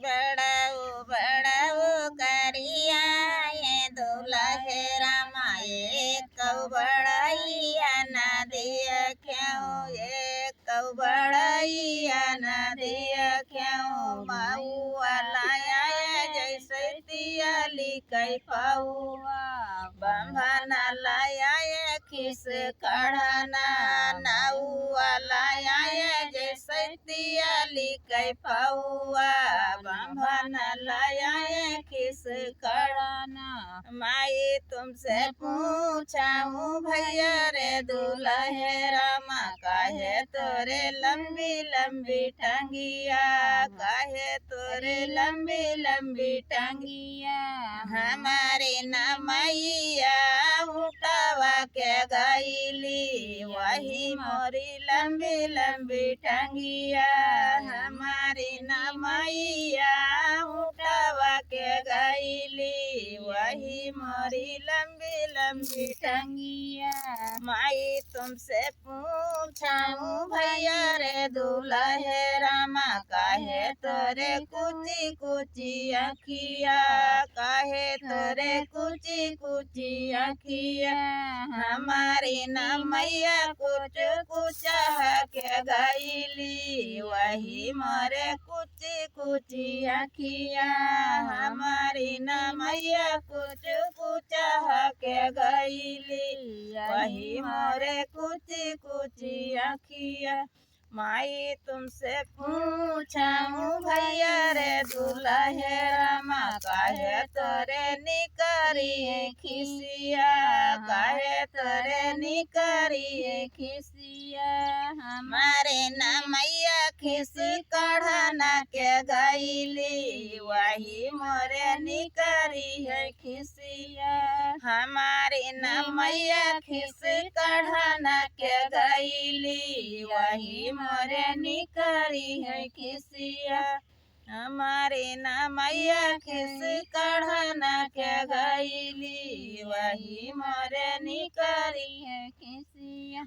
बड़ाऊ करिया ये दुल्हे रामा एक बड़ैया नदिया क्यों एक बड़ैया नदिया क्यों मऊआ लाया जैसे तियाली कई पौआ बम्भना लाया खिस कढ़ना नौआ लाया जैसे तियाली कई पौआ बम्भना लाया खिस कढ़ना। माई तुमसे पूछाऊं भैया रे दुल्हे रामा काहे तोरे लंबी लंबी टंगिया काहे तोरे लंबी लंबी टंगिया हमारे न मैया उठावा के गईली वही मोरी लंबी लंबी टंगिया हमारी न मैया उठावा के गईली वही मोरी लंबी लंबी टंगिया। माई तुमसे पूछाऊं भैया रे दुल्हे रामा काहे तोरे कुची कुची अखिया काहे तोरे कुची कुची अखिया हमारी न मैया कुछ कुछ के गईली वही मोरे कुची कुची अखिया हमारी न मैया कुछ कुछ के गईली वही मोरे कुची कुची अखिया। माई तुमसे पूछाऊं भैया रे दुल्हे रामा काहे तोरे निकरी खिसिया काहे तोरे निकरी खिसिया हमारे न मैया खिसी कढ़ना के गईली वही मोरे निकरी है खिसिया हमारी न मैया खिसी कढ़ना के गईली वही मोरे निकरी है खिसिया हमारे न मैया खिस कढ़ना के गईली वही मोरे निकरी है खिसिया।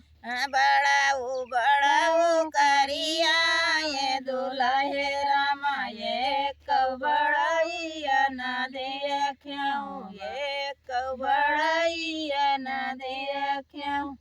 बड़ाऊ करिया ये दुल्हे रामा एक बड़ैया न दे क्यों एक बड़ैया न दे क्यों।